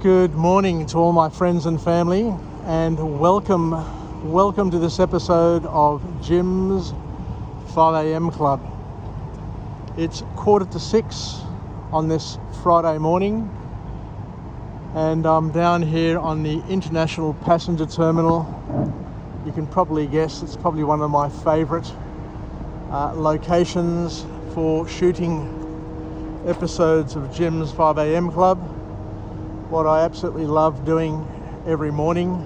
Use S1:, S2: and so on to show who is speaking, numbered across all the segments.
S1: Good morning to all my friends and family, and welcome to this episode of Jim's 5am Club. It's 5:45 on this Friday morning, and I'm down here on the International Passenger Terminal. You can probably guess it's probably one of my favourite locations for shooting episodes of Jim's 5am Club. What I absolutely love doing every morning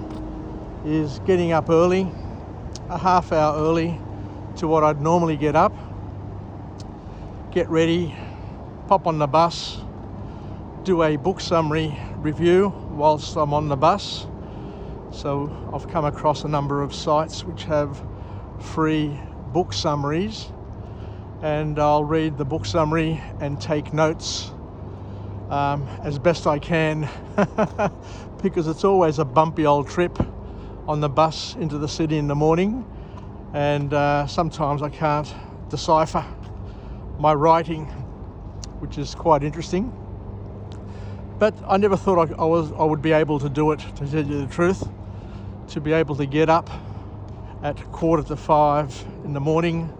S1: is getting up early, a half hour early to what I'd normally get up, get ready, pop on the bus, do a book summary review whilst I'm on the bus. So I've come across a number of sites which have free book summaries, and I'll read the book summary and take notes as best I can because it's always a bumpy old trip on the bus into the city in the morning, and sometimes I can't decipher my writing, which is quite interesting. But I never thought I would be able to do it, to tell you the truth, to be able to get up at 5:15 in the morning,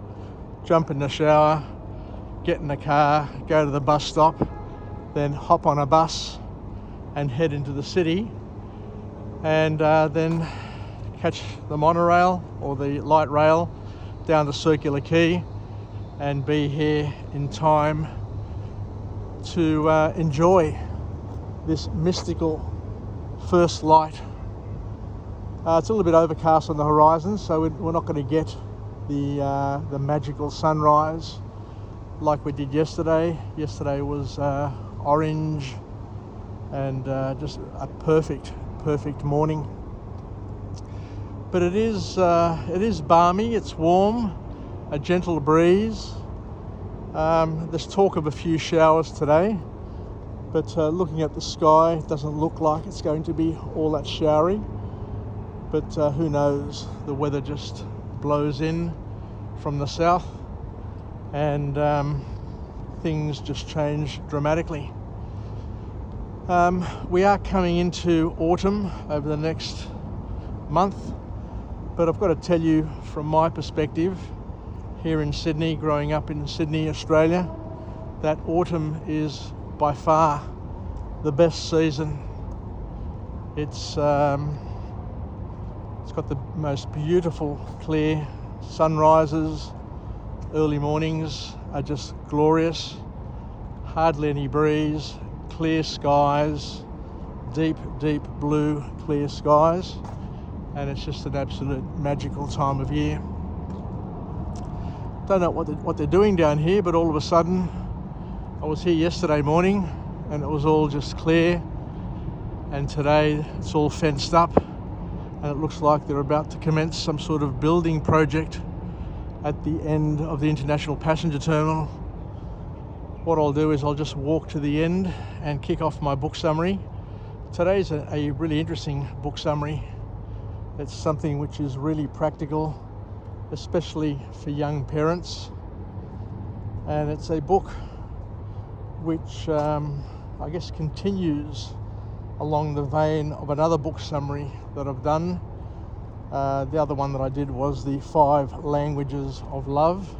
S1: jump in the shower, get in the car, go to the bus stop, then hop on a bus and head into the city, and then catch the monorail or the light rail down to Circular Quay and be here in time to enjoy this mystical first light. It's a little bit overcast on the horizon, so we're not going to get the magical sunrise like we did yesterday. Yesterday was orange and just a perfect morning. But it is balmy, it's warm, a gentle breeze. There's talk of a few showers today, but looking at the sky, it doesn't look like it's going to be all that showery. But who knows, the weather just blows in from the south, and things just change dramatically. We are coming into autumn over the next month, but I've got to tell you from my perspective here in Sydney, growing up in Sydney, Australia, that autumn is by far the best season. It's got the most beautiful clear sunrises. Early mornings are just glorious, hardly any breeze, clear skies, deep blue clear skies, and it's just an absolute magical time of year. Don't know what they're doing down here, but all of a sudden, I was here yesterday morning and it was all just clear, and today it's all fenced up, and it looks like they're about to commence some sort of building project at the end of the International Passenger Terminal. What I'll do is I'll just walk to the end and kick off my book summary. Today's a really interesting book summary. It's something which is really practical, especially for young parents. And it's a book which I guess continues along the vein of another book summary that I've done. The other one that I did was the 5 languages of love,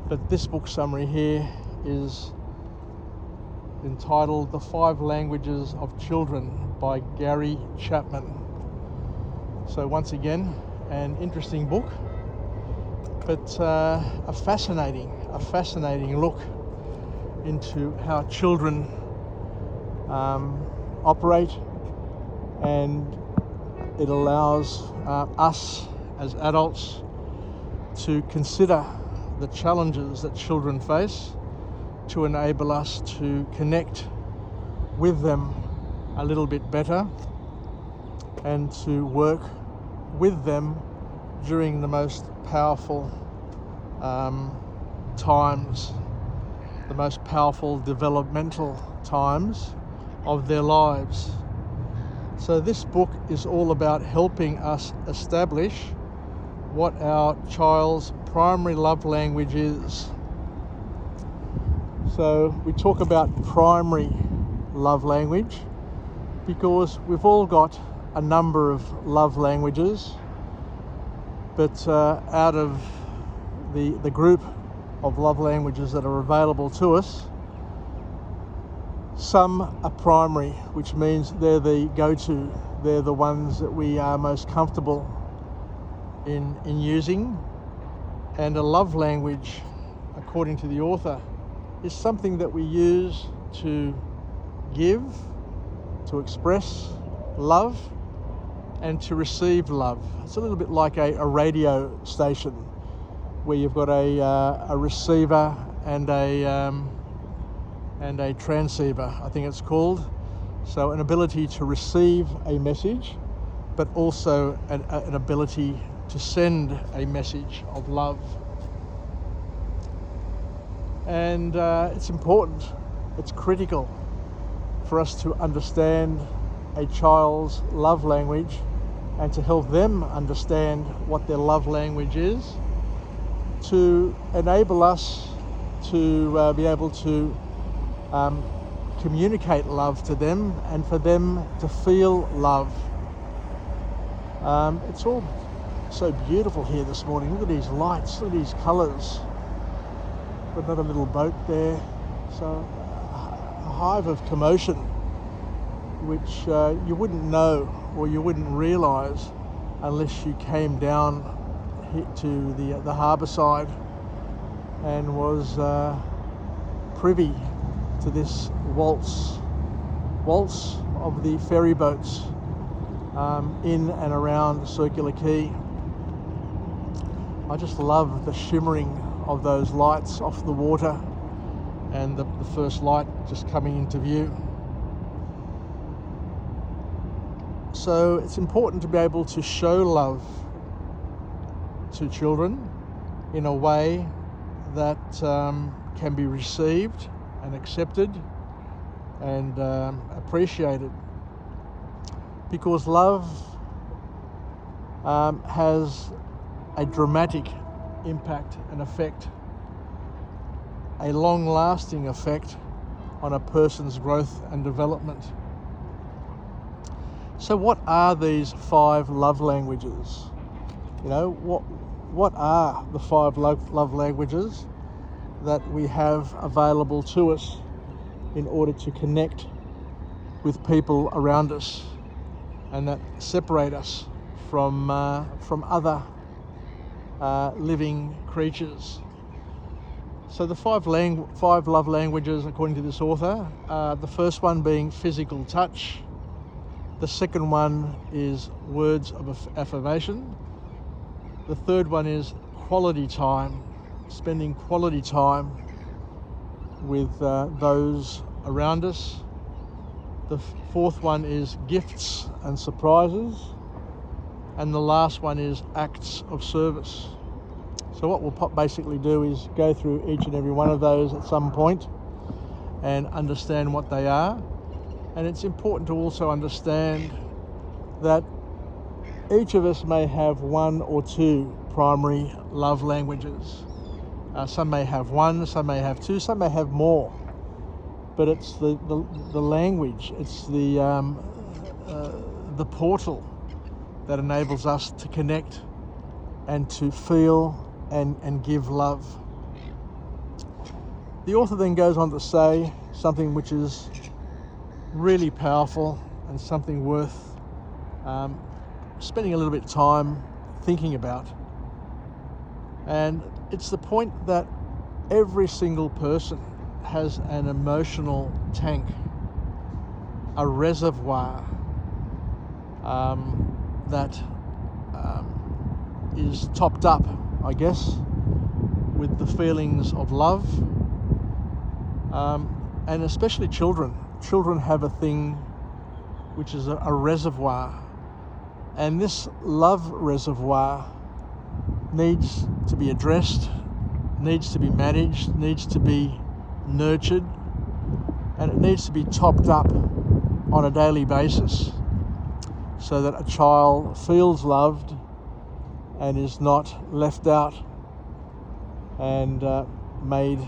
S1: but this book summary here is entitled The 5 Languages of Children by Gary Chapman. So once again, an interesting book, but a fascinating look into how children operate, and it allows us as adults to consider the challenges that children face, to enable us to connect with them a little bit better and to work with them during the most powerful times, the most powerful developmental times of their lives. So this book is all about helping us establish what our child's primary love language is. So we talk about primary love language. because we've all got a number of love languages, but out of the group of love languages that are available to us, some are primary, which means they're the go-to, they're the ones that we are most comfortable in using. And a love language, according to the author, is something that we use to give, to express love, and to receive love. It's a little bit like a radio station where you've got a receiver and a transceiver, I think it's called. So an ability to receive a message, but also an ability to send a message of love. And it's important, it's critical for us to understand a child's love language and to help them understand what their love language is, to enable us to be able to communicate love to them and for them to feel love. It's all so beautiful here this morning. Look at these lights, look at these colours. Got another little boat there. So a hive of commotion which you wouldn't know or you wouldn't realise unless you came down to the harbour side and was privy to this waltz of the ferry boats in and around Circular Quay. I just love the shimmering of those lights off the water and the first light just coming into view. So it's important to be able to show love to children in a way that can be received and accepted and appreciated, because love has a dramatic impact and effect, a long-lasting effect on a person's growth and development. So what are these 5 love languages? You know, what are the 5 love languages that we have available to us in order to connect with people around us and that separate us from other living creatures? So the 5 love languages, according to this author, the first one being physical touch. The second one is words of affirmation. The third one is quality time, spending quality time with those around us. The fourth one is gifts and surprises. And the last one is acts of service. So what we'll basically do is go through each and every one of those at some point and understand what they are. And it's important to also understand that each of us may have 1 or 2 primary love languages. Some may have 1, some may have 2, some may have more. But it's the language, it's the portal that enables us to connect and to feel and give love. The author then goes on to say something which is really powerful and something worth spending a little bit of time thinking about. And it's the point that every single person has an emotional tank, a reservoir that is topped up, I guess, with the feelings of love, and especially children. Children have a thing which is a reservoir, and this love reservoir needs to be addressed, needs to be managed, needs to be nurtured, and it needs to be topped up on a daily basis so that a child feels loved and is not left out and made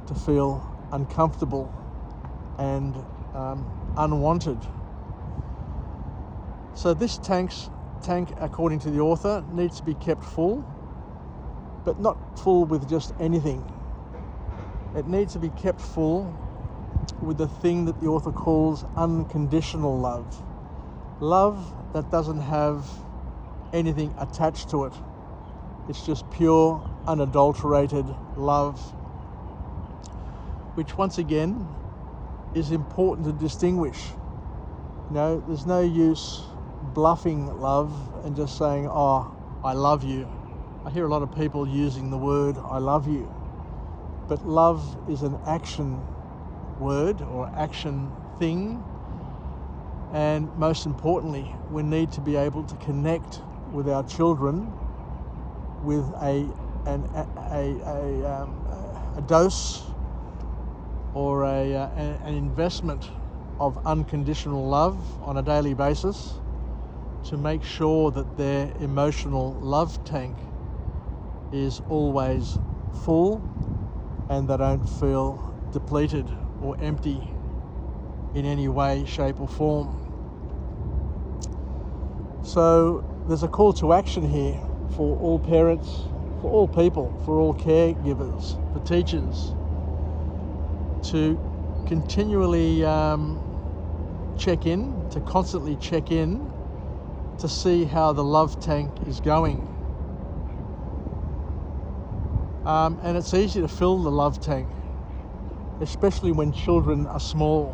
S1: to feel uncomfortable and unwanted. So this tank, according to the author, needs to be kept full, but not full with just anything. It needs to be kept full with the thing that the author calls unconditional love. Love that doesn't have anything attached to it. It's just pure, unadulterated love, which once again is important to distinguish. There's no use bluffing love and just saying, oh, I love you. I hear a lot of people using the word I love you, but love is an action word or action thing, and most importantly, we need to be able to connect with our children with a dose or an investment of unconditional love on a daily basis to make sure that their emotional love tank is always full and they don't feel depleted or empty in any way, shape or form. So there's a call to action here for all parents, for all people, for all caregivers, for teachers, to continually constantly check in to see how the love tank is going. And it's easy to fill the love tank, especially when children are small,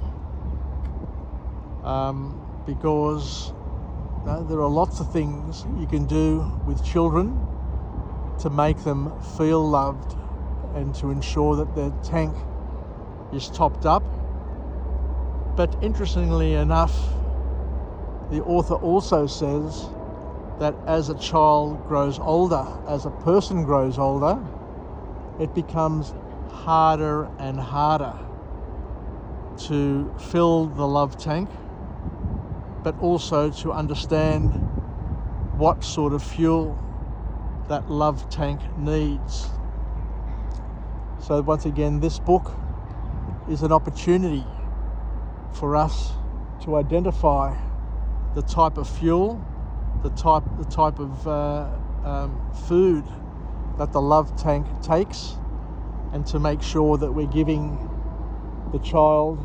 S1: because there are lots of things you can do with children to make them feel loved and to ensure that their tank is topped up. But interestingly enough, the author also says that as a child grows older, as a person grows older, it becomes harder and harder to fill the love tank, but also to understand what sort of fuel that love tank needs. So once again, this book is an opportunity for us to identify the type of fuel, the type of food that the love tank takes, and to make sure that we're giving the child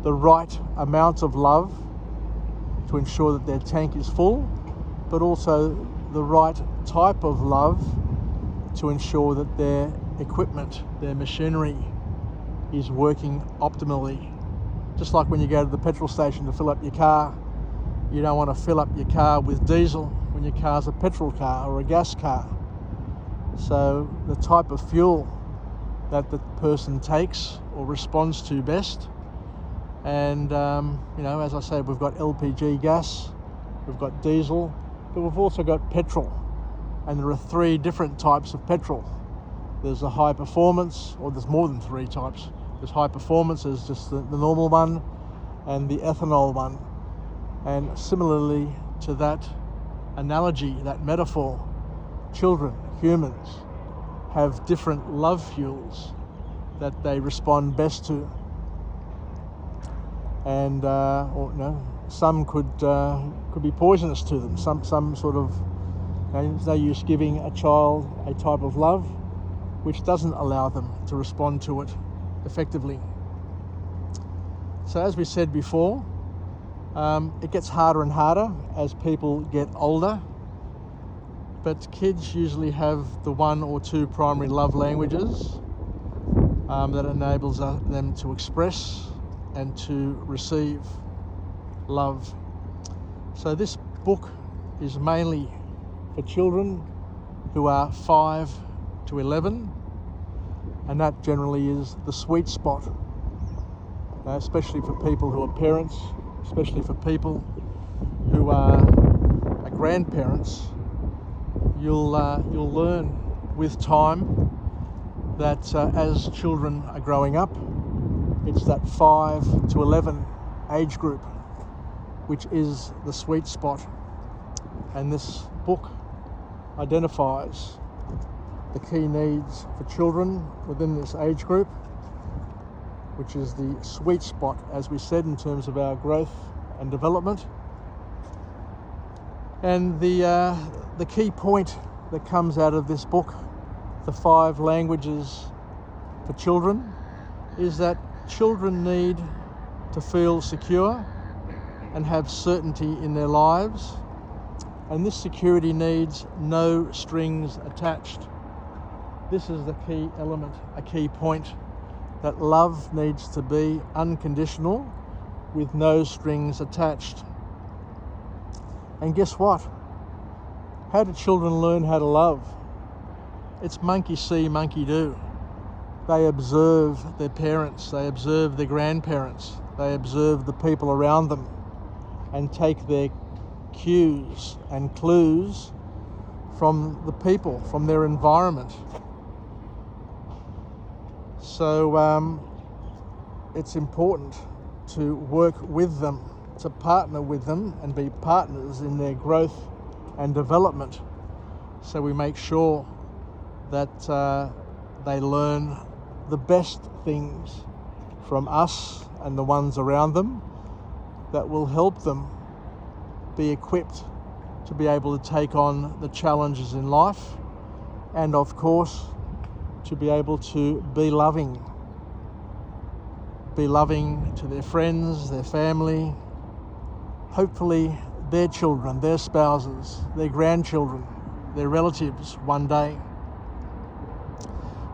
S1: the right amount of love to ensure that their tank is full, but also the right type of love to ensure that their equipment, their machinery is working optimally. Just like when you go to the petrol station to fill up your car, you don't want to fill up your car with diesel when your car's a petrol car or a gas car. So the type of fuel that the person takes or responds to best. And, as I said, we've got LPG gas, we've got diesel, but we've also got petrol. And there are 3 different types of petrol. There's a high performance, or there's more than 3 types. There's high performance, there's just the normal one, and the ethanol one. And similarly to that analogy, that metaphor, children, humans, have different love fuels that they respond best to. And some could be poisonous to them. Some sort of, there's no use giving a child a type of love which doesn't allow them to respond to it effectively. So as we said before, it gets harder and harder as people get older, but kids usually have the 1 or 2 primary love languages that enables them to express and to receive love. So this book is mainly for children who are 5 to 11, and that generally is the sweet spot, especially for people who are parents, especially for people who are grandparents. You'll learn with time that as children are growing up, it's that 5 to 11 age group which is the sweet spot, and this book identifies the key needs for children within this age group, which is the sweet spot, as we said, in terms of our growth and development. And the key point that comes out of this book, The 5 Languages for Children, is that children need to feel secure and have certainty in their lives, and this security needs no strings attached. This is the key element, a key point, that love needs to be unconditional with no strings attached. And guess what? How do children learn how to love? It's monkey see, monkey do. They observe their parents, they observe their grandparents, they observe the people around them and take their cues and clues from the people, from their environment. So it's important to work with them, to partner with them and be partners in their growth and development. So we make sure that they learn the best things from us and the ones around them that will help them be equipped to be able to take on the challenges in life, and of course to be able to be loving to their friends, their family, hopefully their children, their spouses, their grandchildren, their relatives one day.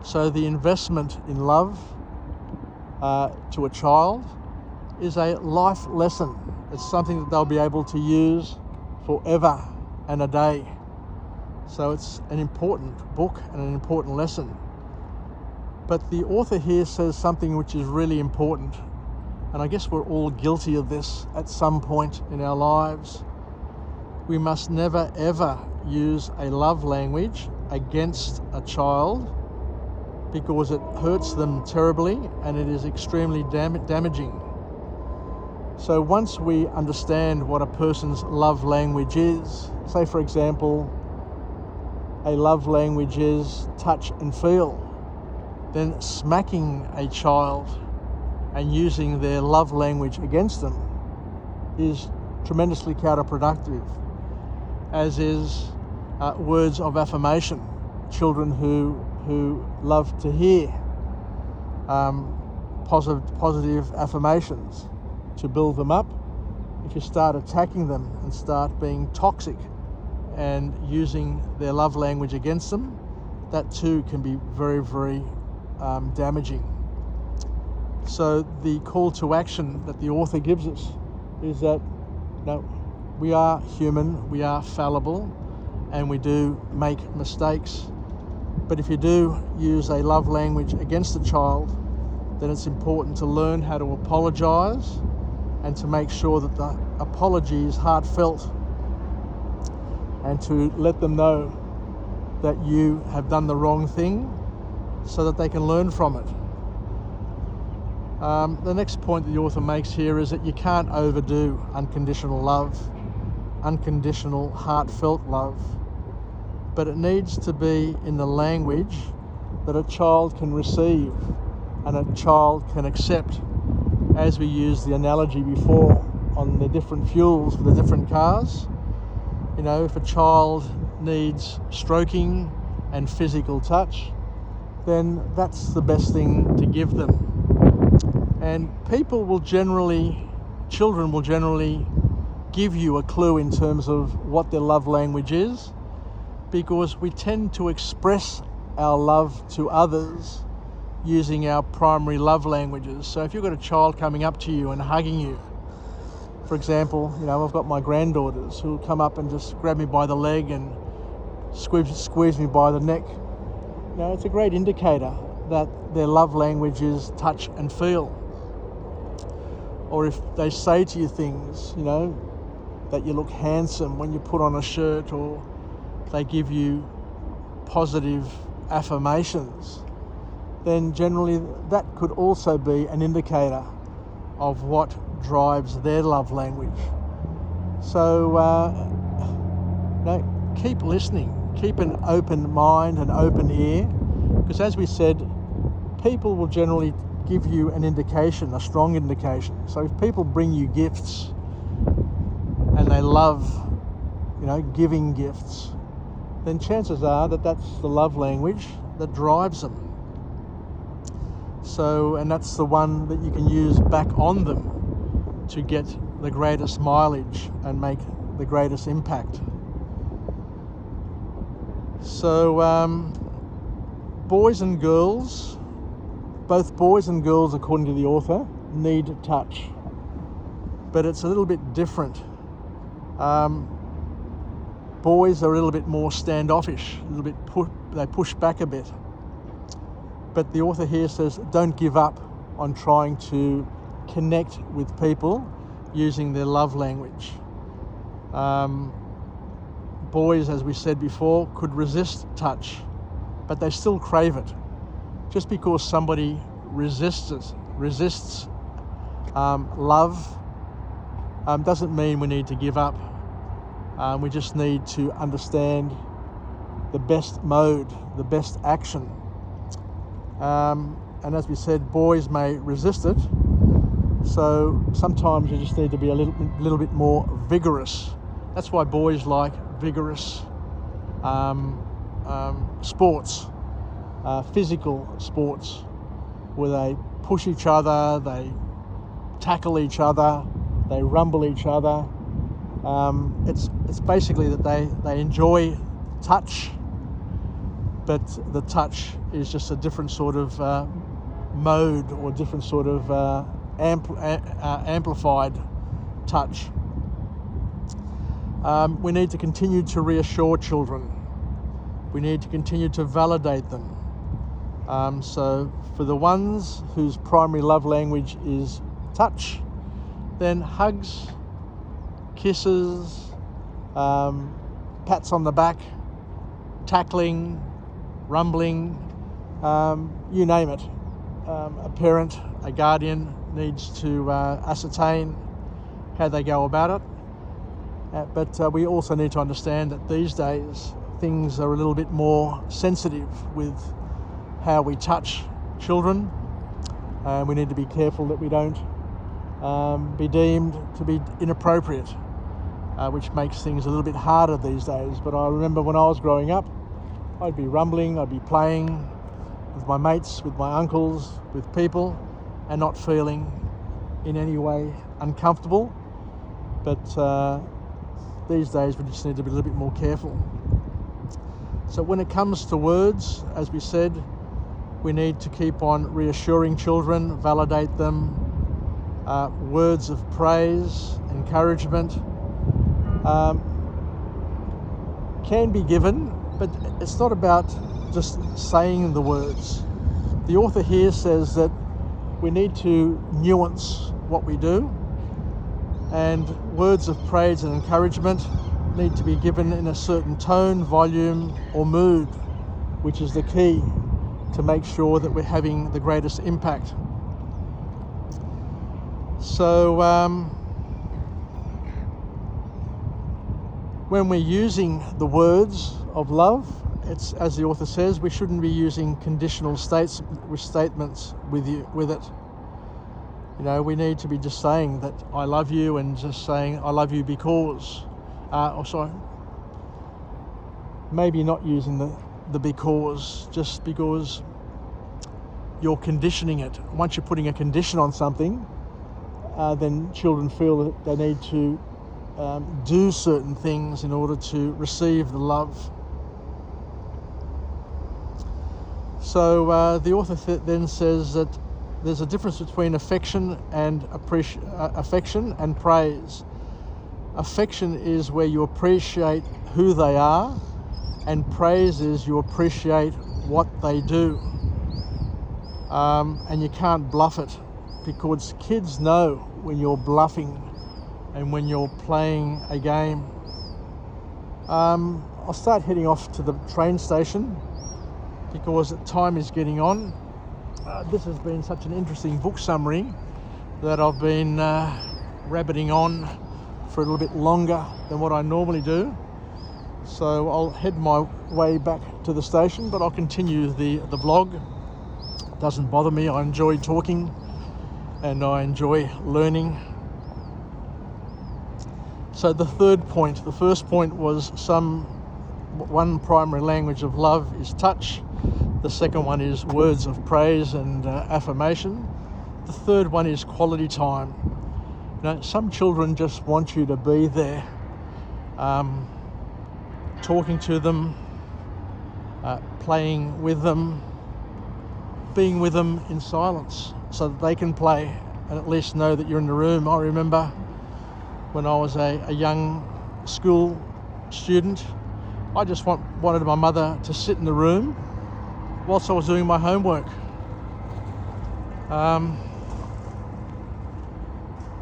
S1: So the investment in love to a child is a life lesson. It's something that they'll be able to use forever and a day. So it's an important book and an important lesson. But the author here says something which is really important, and I guess we're all guilty of this at some point in our lives. We must never ever use a love language against a child, because it hurts them terribly and it is extremely damaging. So once we understand what a person's love language is, say for example, a love language is touch and feel, then smacking a child and using their love language against them is tremendously counterproductive, as is words of affirmation. Children who love to hear positive affirmations to build them up. If you start attacking them and start being toxic and using their love language against them, that too can be very, very damaging. So the call to action that the author gives us is that we are human, we are fallible, and we do make mistakes. But if you do use a love language against a child, then it's important to learn how to apologise and to make sure that the apology is heartfelt, and to let them know that you have done the wrong thing so that they can learn from it. The next point that the author makes here is that you can't overdo unconditional love, unconditional heartfelt love, but it needs to be in the language that a child can receive and a child can accept. As we used the analogy before on the different fuels for the different cars, if a child needs stroking and physical touch, then that's the best thing to give them. And children will generally give you a clue in terms of what their love language is, because we tend to express our love to others using our primary love languages. So if you've got a child coming up to you and hugging you, for example, I've got my granddaughters who will come up and just grab me by the leg and squeeze me by the neck. It's a great indicator that their love language is touch and feel. Or if they say to you things, that you look handsome when you put on a shirt, or they give you positive affirmations, then generally that could also be an indicator of what drives their love language. So keep listening, keep an open mind, an open ear, because as we said, people will generally give you an indication, a strong indication. So if people bring you gifts and they love, giving gifts, then chances are that that's the love language that drives them. So, and that's the one that you can use back on them to get the greatest mileage and make the greatest impact. So, boys and girls, both boys and girls, according to the author, need touch. But it's a little bit different. Boys are a little bit more standoffish, a little bit they push back a bit. But the author here says, don't give up on trying to connect with people using their love language. Boys, as we said before, could resist touch, but they still crave it. Just because somebody resists love, doesn't mean we need to give up. We just need to understand the best mode, the best action. And as we said, boys may resist it, so sometimes you just need to be a little bit more vigorous. That's why boys like vigorous sports, physical sports, where they push each other, they tackle each other, they rumble each other. It's basically that they enjoy touch, but the touch is just a different sort of mode or different sort of amplified touch. We need to continue to reassure children. We need to continue to validate them. So for the ones whose primary love language is touch, then hugs, kisses, pats on the back, tackling, rumbling, you name it. A parent, a guardian needs to ascertain how they go about it. But we also need to understand that these days things are a little bit more sensitive with how we touch children. We need to be careful that we don't be deemed to be inappropriate, which makes things a little bit harder these days. But I remember when I was growing up, I'd be rumbling, I'd be playing with my mates, with my uncles, with people, and not feeling in any way uncomfortable. But these days we just need to be a little bit more careful. So when it comes to words, as we said, we need to keep on reassuring children, validate them. Words of praise, encouragement can be given, but it's not about just saying the words. The author here says that we need to nuance what we do, and words of praise and encouragement need to be given in a certain tone, volume, or mood, which is the key to make sure that we're having the greatest impact. So when we're using the words of love, it's, as the author says, we shouldn't be using conditional statements with it. We need to be just saying that I love you, and just saying I love you because, maybe not using the because, just because you're conditioning it. Once you're putting a condition on something, then children feel that they need to do certain things in order to receive the love. So the author then says that there's a difference between affection and affection and praise. Affection is where you appreciate who they are, and praise is you appreciate what they do. And you can't bluff it, because kids know when you're bluffing and when you're playing a game. I'll start heading off to the train station because time is getting on. This has been such an interesting book summary that I've been rabbiting on for a little bit longer than what I normally do. So I'll head my way back to the station, but I'll continue the vlog. It doesn't bother me. I enjoy talking and I enjoy learning. So the third point, the first point was one primary language of love is touch. The second one is words of praise and affirmation. The third one is quality time. Some children just want you to be there, talking to them, playing with them, being with them in silence so that they can play and at least know that you're in the room. I remember when I was a young school student, I just wanted my mother to sit in the room whilst I was doing my homework.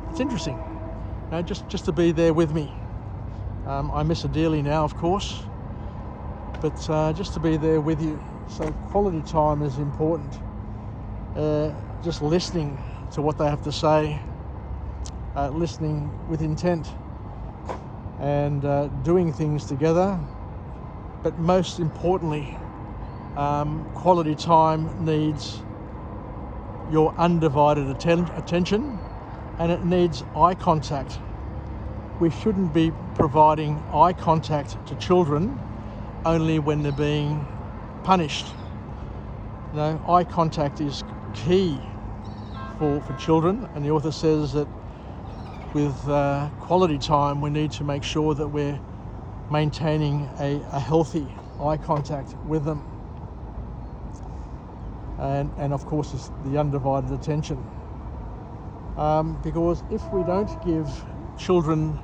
S1: It's interesting, just to be there with me. I miss her dearly now, of course, but just to be there with you. So quality time is important. Just listening to what they have to say, listening with intent, and doing things together. But most importantly, quality time needs your undivided attention, and it needs eye contact. We shouldn't be providing eye contact to children only when they're being punished. Eye contact is key for children, and the author says that with quality time we need to make sure that we're maintaining a healthy eye contact with them, and of course it's the undivided attention, because if we don't give children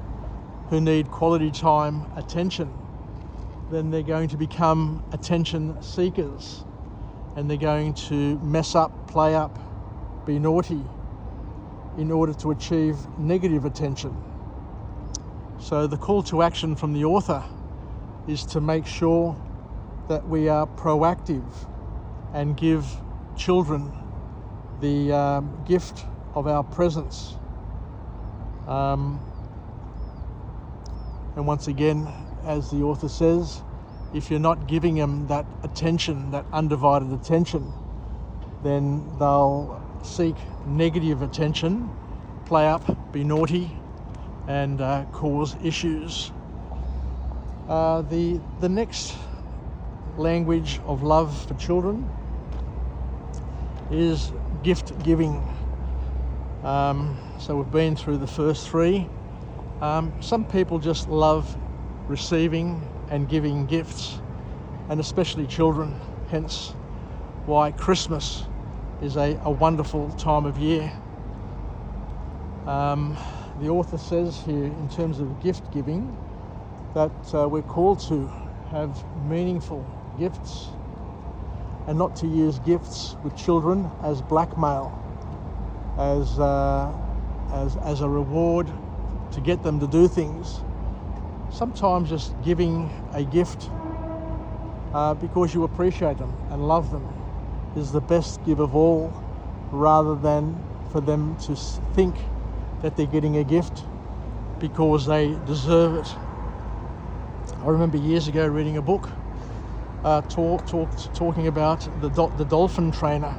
S1: who need quality time attention, then they're going to become attention seekers, and they're going to mess up, play up, be naughty in order to achieve negative attention. So the call to action from the author is to make sure that we are proactive and give children the gift of our presence. And once again, as the author says, if you're not giving them that attention, that undivided attention, then they'll seek negative attention, play up, be naughty, and cause issues. The next language of love for children is gift giving. So we've been through the first three. Some people just love receiving and giving gifts, and especially children, hence why Christmas is a wonderful time of year. The author says here, in terms of gift giving, that we're called to have meaningful gifts and not to use gifts with children as blackmail, as a reward to get them to do things. Sometimes just giving a gift because you appreciate them and love them is the best give of all, rather than for them to think that they're getting a gift because they deserve it. I remember years ago reading a book talking about the dolphin trainer,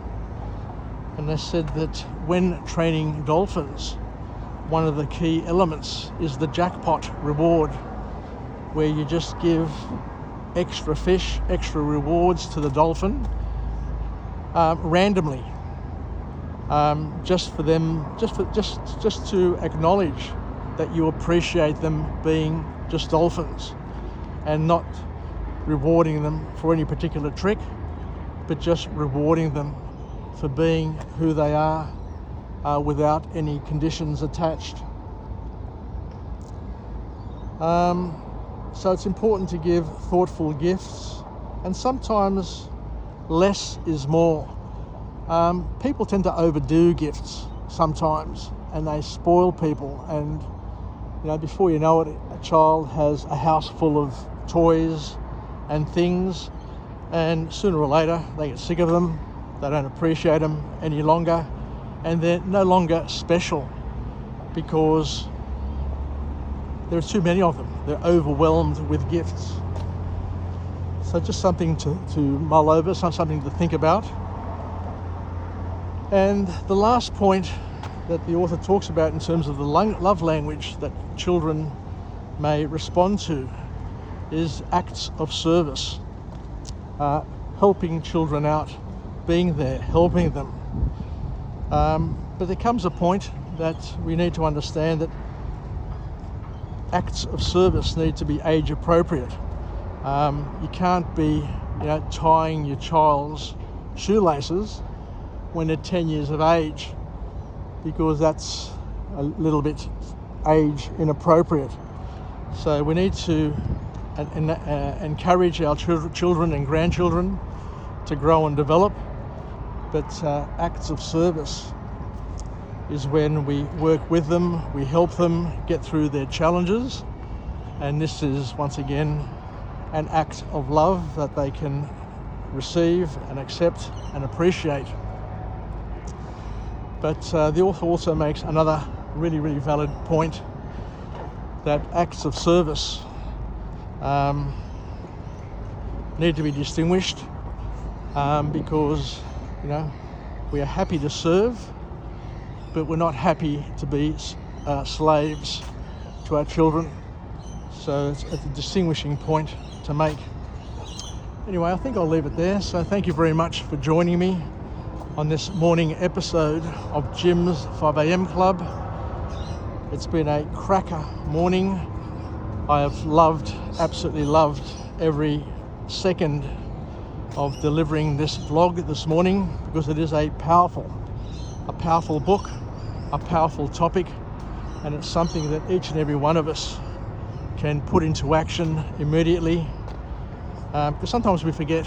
S1: and they said that when training dolphins, one of the key elements is the jackpot reward, where you just give extra fish, extra rewards to the dolphin randomly, just for them, just to acknowledge that you appreciate them being just dolphins, and not rewarding them for any particular trick, but just rewarding them for being who they are, without any conditions attached. So it's important to give thoughtful gifts, and sometimes less is more. People tend to overdo gifts sometimes, and they spoil people, and before you know it, a child has a house full of toys and things, and sooner or later they get sick of them, they don't appreciate them any longer, and they're no longer special because there are too many of them. They're overwhelmed with gifts. So just something to mull over, something to think about. And the last point that the author talks about in terms of the love language that children may respond to is acts of service, helping children out, being there, helping them. But there comes a point that we need to understand that acts of service need to be age appropriate. You can't be tying your child's shoelaces when they're 10 years of age, because that's a little bit age inappropriate. So we need to encourage our children and grandchildren to grow and develop, but acts of service is when we work with them, we help them get through their challenges, and this is once again an act of love that they can receive and accept and appreciate. But the author also makes another really valid point, that acts of service need to be distinguished, because we are happy to serve, but we're not happy to be slaves to our children. So it's a distinguishing point to make. Anyway, I think I'll leave it there. So thank you very much for joining me on this morning episode of Jim's 5am Club. It's been a cracker morning. I have absolutely loved every second of delivering this vlog this morning, because it is a powerful book, a powerful topic, and it's something that each and every one of us can put into action immediately. Because sometimes we forget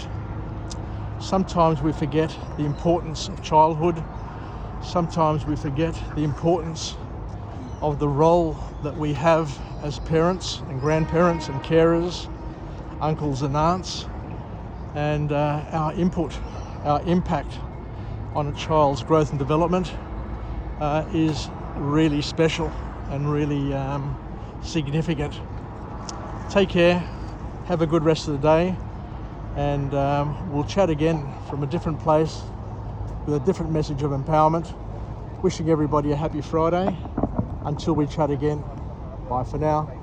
S1: the importance of childhood. Sometimes we forget the importance of the role that we have as parents and grandparents and carers, uncles and aunts, and our impact on a child's growth and development is really special and really significant. Take care, have a good rest of the day, and we'll chat again from a different place with a different message of empowerment. Wishing everybody a happy Friday. Until we chat again, bye for now.